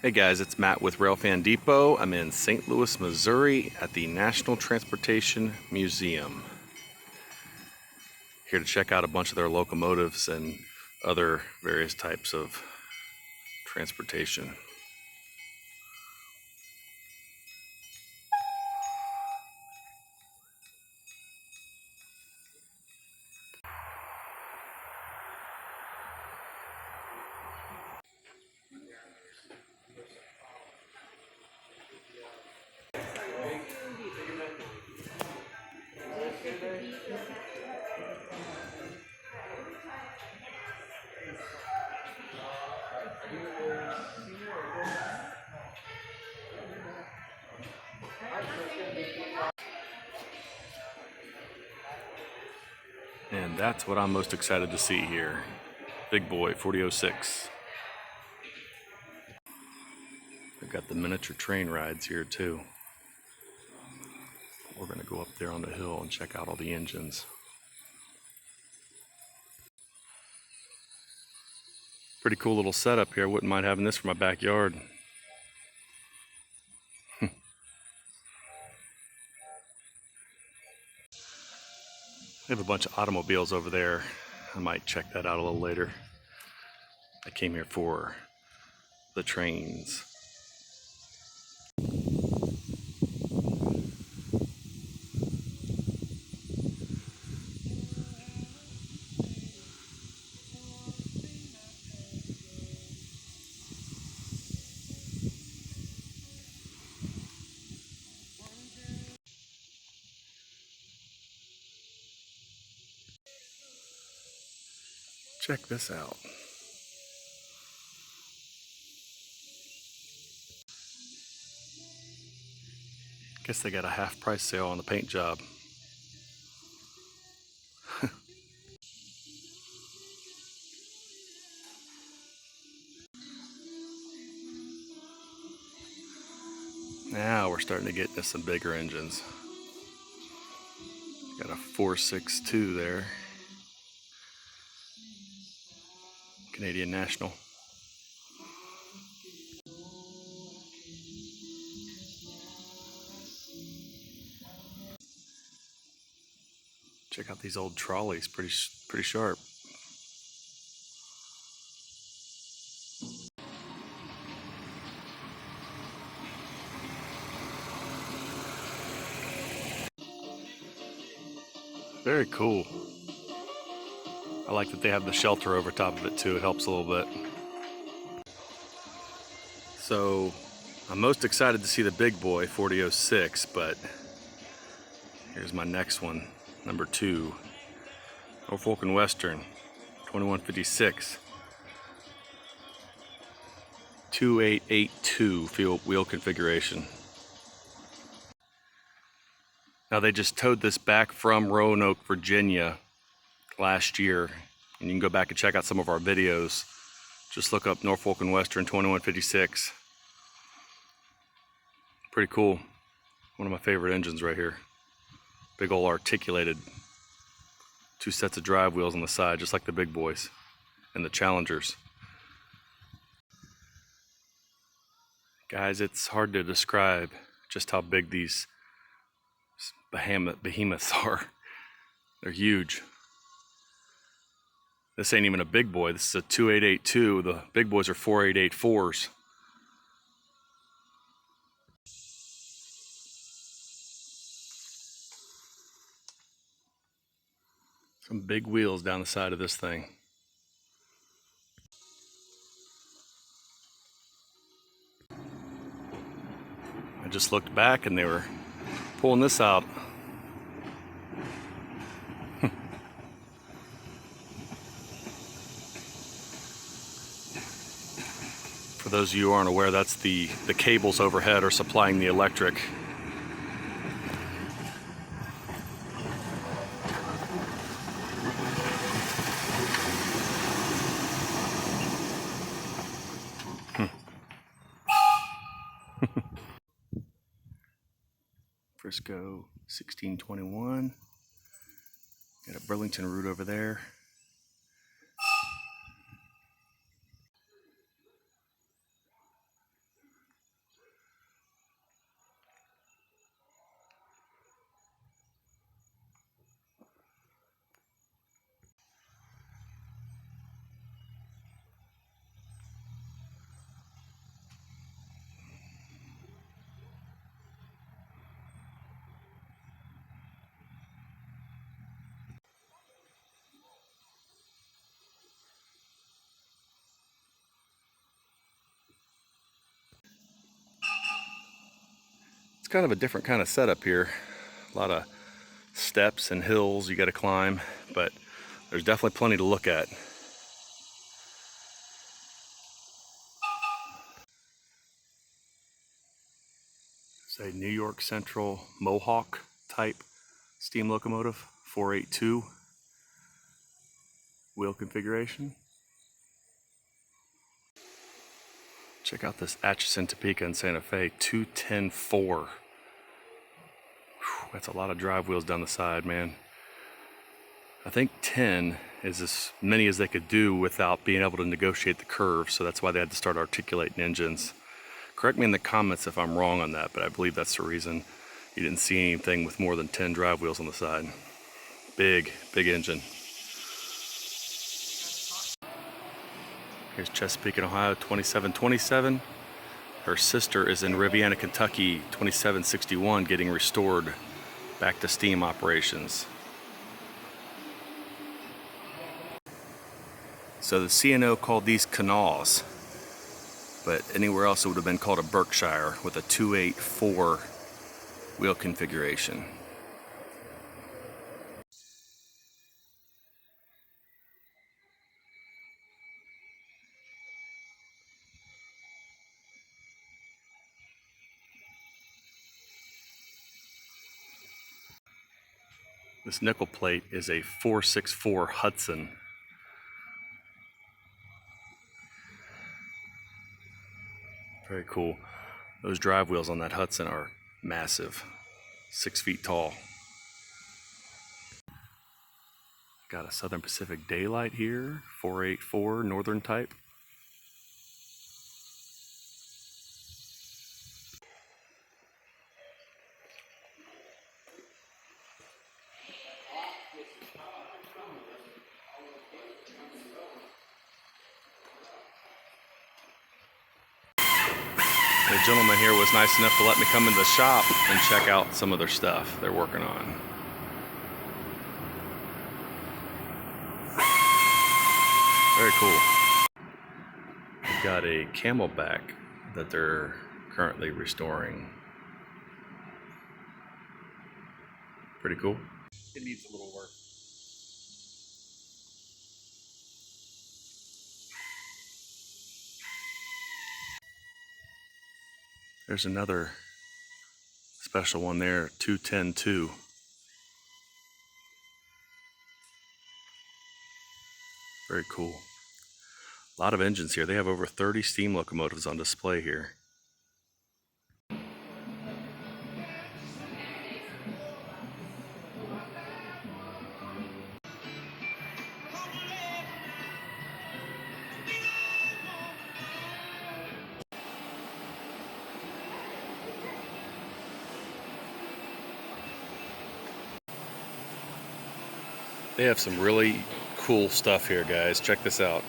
Hey guys, it's Matt with Railfan Depot. I'm in St. Louis, Missouri at the National Transportation Museum. Here to check out a bunch of their locomotives and other various types of transportation. And that's what I'm most excited to see here. Big boy 4006. They've got the miniature train rides here too. We're going to go up there on the hill and check out all the engines. Pretty cool little setup here. Wouldn't mind having this for my backyard. They have a bunch of automobiles over there. I might check that out a little later. I came here for the trains. Check this out. Guess they got a half price sale on the paint job. Now we're starting to get into some bigger engines. Got a 462 there. Canadian National. Check out these old trolleys, pretty sharp. Very cool. I like that they have the shelter over top of it too. It helps a little bit. So I'm most excited to see the big boy 4006, but here's my next one, number 2. Norfolk and Western 2156. 2882 wheel configuration. Now they just towed this back from Roanoke, Virginia last year, and you can go back and check out some of our videos. Just look up Norfolk and Western 2156. Pretty cool. One of my favorite engines right here. Big old articulated 2 sets of drive wheels on the side, just like the big boys and the Challengers. Guys, it's hard to describe just how big these behemoths are. They're huge. This ain't even a big boy. This is a 2882. The big boys are 4884s. Some big wheels down the side of this thing. I just looked back and they were pulling this out. For those of you who aren't aware, that's the cables overhead are supplying the electric. Frisco 1621. Got a Burlington route over there. kind of a different kind of setup here. A lot of steps and hills you got to climb, but there's definitely plenty to look at. It's a New York Central Mohawk type steam locomotive, 482 wheel configuration. Check out this Atchison, Topeka, and Santa Fe 210-4. That's a lot of drive wheels down the side, man. I think 10 is as many as they could do without being able to negotiate the curve, so that's why they had to start articulating engines. Correct me in the comments if I'm wrong on that, but I believe that's the reason you didn't see anything with more than 10 drive wheels on the side. Big, big engine. Here's Chesapeake, Ohio, 2727. Her sister is in Riviana, Kentucky, 2761, getting restored back to steam operations. So the CNO called these canals, but anywhere else it would have been called a Berkshire with a 284 wheel configuration. This nickel plate is a 464 Hudson. Very cool. Those drive wheels on that Hudson are massive, 6 feet tall. Got a Southern Pacific Daylight here, 484 Northern type. The gentleman here was nice enough to let me come into the shop and check out some of their stuff they're working on. Very cool. They've got a Camelback that they're currently restoring. Pretty cool. It needs a little work. There's another special one there, 210-2. Very cool. A lot of engines here. They have over 30 steam locomotives on display here. They have some really cool stuff here, guys. Check this out.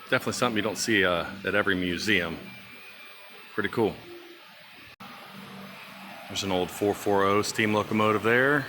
Definitely something you don't see at every museum. Pretty cool. There's an old 440 steam locomotive there.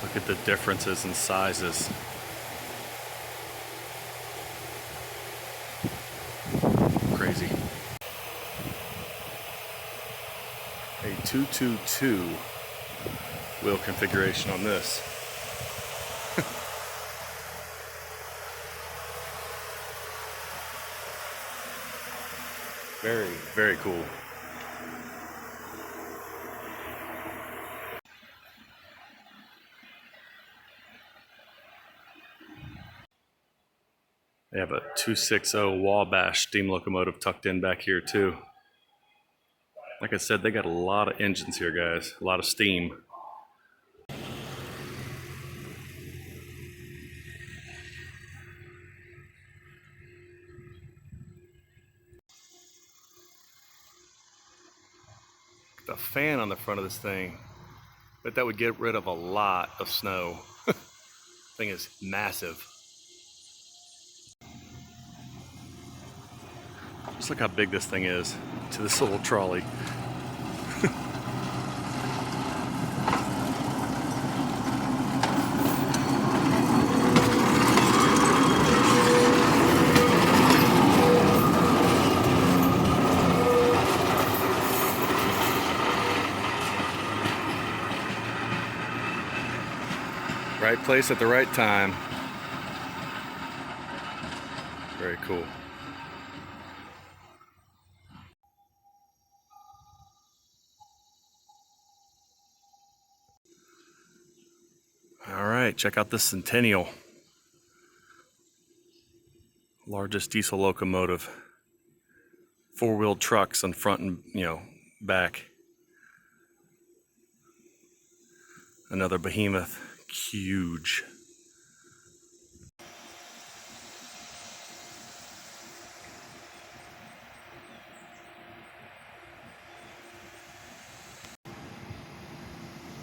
Look at the differences in sizes. Crazy. A 222 wheel configuration on this. Very, very cool. They have a 260 Wabash steam locomotive tucked in back here too. Like I said, they got a lot of engines here, guys. A lot of steam. a fan on the front of this thing. But that would get rid of a lot of snow. Thing is massive. Just look how big this thing is to this little trolley. Right place at the right time. Very cool. All right, check out this Centennial. Largest diesel locomotive. Four-wheel trucks on front and, back. Another behemoth, huge.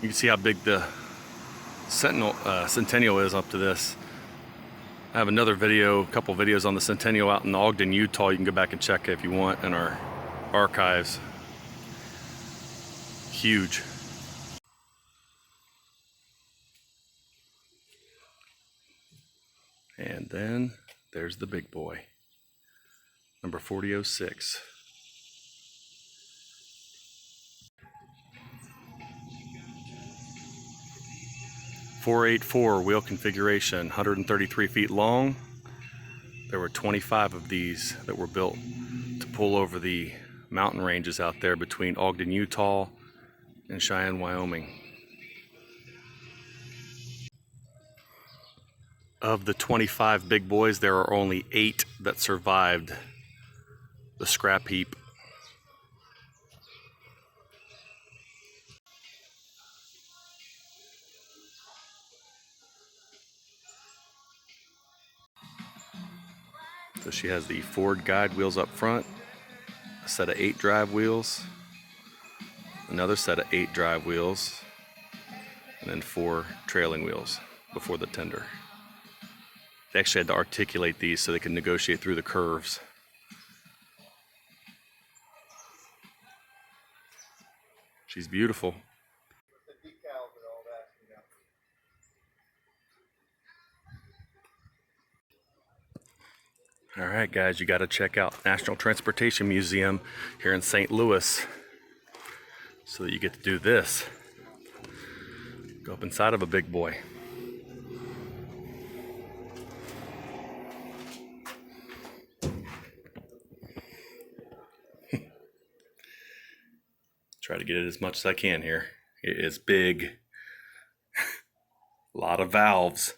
You can see how big the Centennial is up to this. I have another video, a couple videos on the Centennial out in Ogden, Utah. You can go back and check if you want in our archives. Huge. And then there's the big boy, number 4006. .484 wheel configuration, 133 feet long. There were 25 of these that were built to pull over the mountain ranges out there between Ogden, Utah and Cheyenne, Wyoming. Of the 25 big boys, there are only 8 that survived the scrap heap. So she has the Ford guide wheels up front, a set of 8 drive wheels, another set of 8 drive wheels, and then 4 trailing wheels before the tender. They actually had to articulate these so they could negotiate through the curves. She's beautiful. All right, guys, you got to check out National Transportation Museum here in St. Louis so that you get to do this. Go up inside of a big boy. Try to get it as much as I can here. It is big. A lot of valves.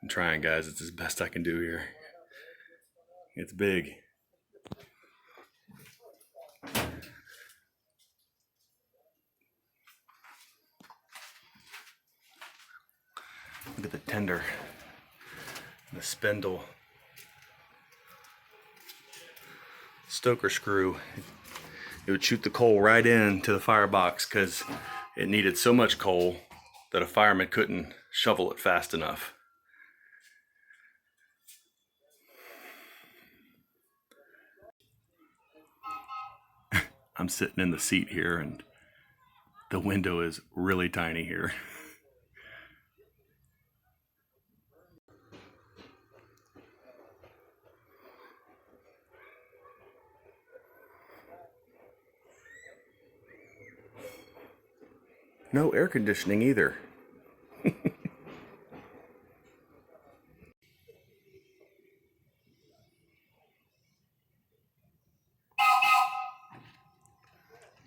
I'm trying, guys. It's as best I can do here. It's big. Look at the tender, the spindle, stoker screw. It would shoot the coal right into the firebox because it needed so much coal that a fireman couldn't shovel it fast enough. I'm sitting in the seat here and the window is really tiny here. No air conditioning either. You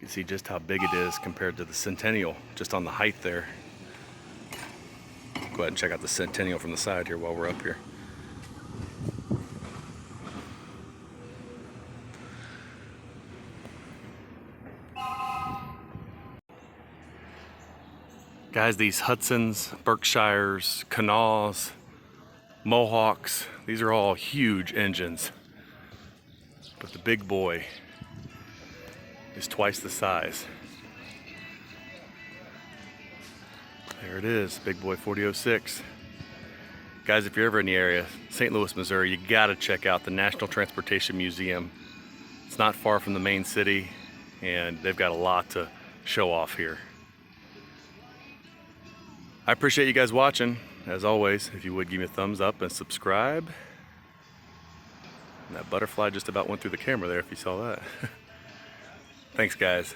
can see just how big it is compared to the Centennial, just on the height there. Go ahead and check out the Centennial from the side here while we're up here. Guys, these Hudsons, Berkshires, Kanawhas, Mohawks, these are all huge engines. But the big boy is twice the size. There it is, big boy 4006. Guys, if you're ever in the area, St. Louis, Missouri, you gotta check out the National Transportation Museum. It's not far from the main city, and they've got a lot to show off here. I appreciate you guys watching. As always, if you would give me a thumbs up and subscribe. And that butterfly just about went through the camera there if you saw that. Thanks, guys.